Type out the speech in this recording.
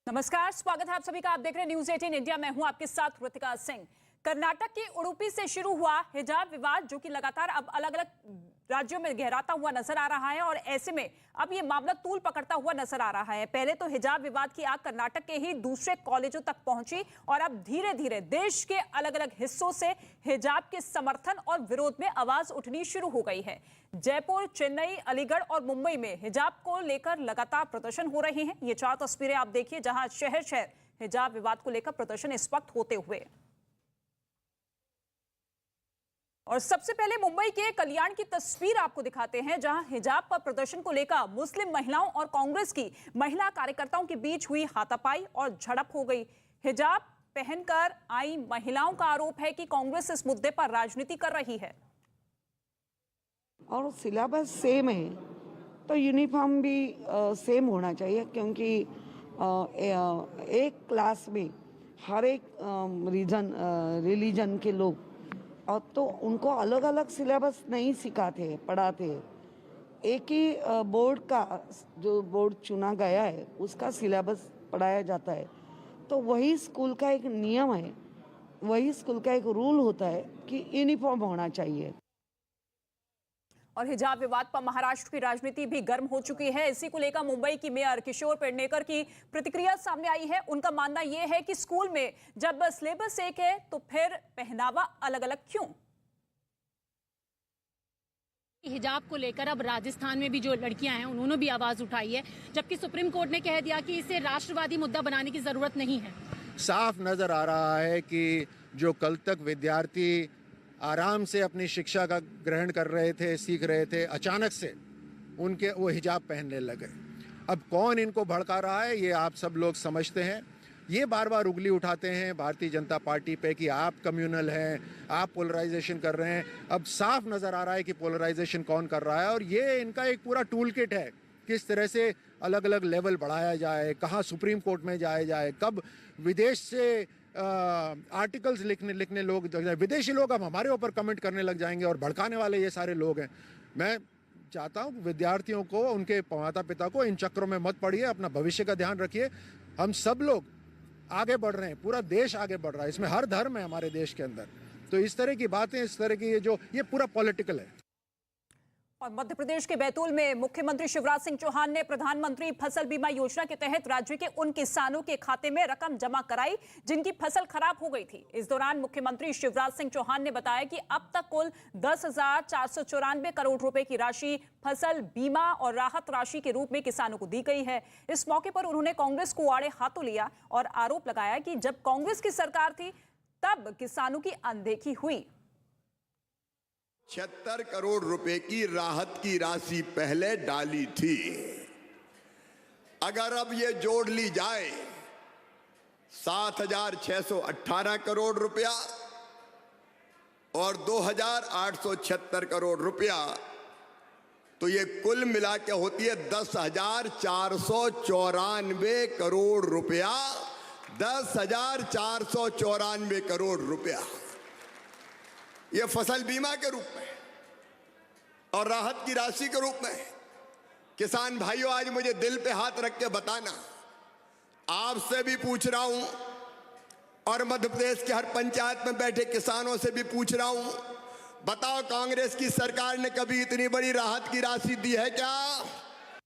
नमस्कार, स्वागत है आप सभी का। आप देख रहे हैं न्यूज 18 इंडिया। मैं हूं आपके साथ कृतिका सिंह। कर्नाटक के उडुपी से शुरू हुआ हिजाब विवाद, जो कि लगातार अब अलग अलग राज्यों में गहराता हुआ नजर आ रहा है और ऐसे में अब ये मामला तूल पकड़ता हुआ नजर आ रहा है। पहले तो हिजाब विवाद की आग कर्नाटक के ही दूसरे कॉलेजों तक पहुंची और अब धीरे धीरे देश के अलग अलग हिस्सों से हिजाब के समर्थन और विरोध में आवाज उठनी शुरू हो गई है। जयपुर, चेन्नई, अलीगढ़ और मुंबई में हिजाब को लेकर लगातार प्रदर्शन हो रहे हैं। ये 4 तस्वीरें आप देखिए, जहां शहर शहर हिजाब विवाद को लेकर प्रदर्शन इस वक्त होते हुए। और सबसे पहले मुंबई के कल्याण की तस्वीर आपको दिखाते हैं, जहां हिजाब पर प्रदर्शन को लेकर मुस्लिम महिलाओं और कांग्रेस की महिला कार्यकर्ताओं के बीच हुई हाथापाई और झड़प हो गई। हिजाब पहनकर आई महिलाओं का आरोप है कि कांग्रेस इस मुद्दे पर राजनीति कर रही है। और सिलेबस सेम है तो यूनिफॉर्म भी सेम होना चाहिए, क्योंकि एक क्लास में हर एक रिलीजन के लोग, और तो उनको अलग अलग सिलेबस नहीं सिखाते पढ़ाते। एक ही बोर्ड का जो बोर्ड चुना गया है उसका सिलेबस पढ़ाया जाता है। तो वही स्कूल का एक नियम है, वही स्कूल का एक रूल होता है कि यूनिफॉर्म होना चाहिए। और हिजाब विवाद पर महाराष्ट्र की राजनीति भी गर्म हो चुकी है। इसी को लेकर मुंबई की मेयर किशोर पेडनेकर की प्रतिक्रिया सामने आई है। उनका मानना यह है कि स्कूल में जब सिलेबस एक है तो फिर पहनावा अलग अलग क्यों। हिजाब को लेकर अब राजस्थान में भी जो लड़कियां हैं उन्होंने भी आवाज उठाई है, जबकि सुप्रीम कोर्ट ने कह दिया कि इसे राष्ट्रवादी मुद्दा बनाने की जरूरत नहीं है। साफ नजर आ रहा है कि जो कल तक विद्यार्थी आराम से अपनी शिक्षा का ग्रहण कर रहे थे, सीख रहे थे, अचानक से उनके वो हिजाब पहनने लगे। अब कौन इनको भड़का रहा है ये आप सब लोग समझते हैं। ये बार बार उंगली उठाते हैं भारतीय जनता पार्टी पे कि आप कम्युनल हैं, आप पोलराइजेशन कर रहे हैं। अब साफ नज़र आ रहा है कि पोलराइजेशन कौन कर रहा है, और ये इनका एक पूरा टूल किट है किस तरह से अलग अलग लेवल बढ़ाया जाए, कहाँ सुप्रीम कोर्ट में जाया जाए, कब विदेश से आर्टिकल्स लिखने लोग, विदेशी लोग अब हमारे ऊपर कमेंट करने लग जाएंगे और भड़काने वाले ये सारे लोग हैं। मैं चाहता हूँ विद्यार्थियों को, उनके माता पिता को इन चक्रों में मत पड़िए, अपना भविष्य का ध्यान रखिए। हम सब लोग आगे बढ़ रहे हैं, पूरा देश आगे बढ़ रहा है, इसमें हर धर्म है हमारे देश के अंदर। तो इस तरह की बातें, इस तरह की ये पूरा पॉलिटिकल है। और मध्य प्रदेश के बैतूल में मुख्यमंत्री शिवराज सिंह चौहान ने प्रधानमंत्री फसल बीमा योजना के तहत राज्य के उन किसानों के खाते में रकम जमा कराई जिनकी फसल खराब हो गई थी। इस दौरान मुख्यमंत्री शिवराज सिंह चौहान ने बताया कि अब तक कुल 10,494 करोड़ रुपए की राशि फसल बीमा और राहत राशि के रूप में किसानों को दी गई है। इस मौके पर उन्होंने कांग्रेस को आड़े हाथों लिया और आरोप लगाया कि जब कांग्रेस की सरकार थी तब किसानों की अनदेखी हुई। 76 करोड़ रुपए की राहत की राशि पहले डाली थी। अगर अब ये जोड़ ली जाए 7,618 करोड़ रुपया और 2,876 करोड़ रुपया, तो ये कुल मिला के होती है 10,494 करोड़ रुपया। 10,494 करोड़ रुपया ये फसल बीमा के रूप में और राहत की राशि के रूप में। किसान भाइयों, आज मुझे दिल पे हाथ रख के बताना, आपसे भी पूछ रहा हूं और मध्य प्रदेश के हर पंचायत में बैठे किसानों से भी पूछ रहा हूं, बताओ कांग्रेस की सरकार ने कभी इतनी बड़ी राहत की राशि दी है क्या?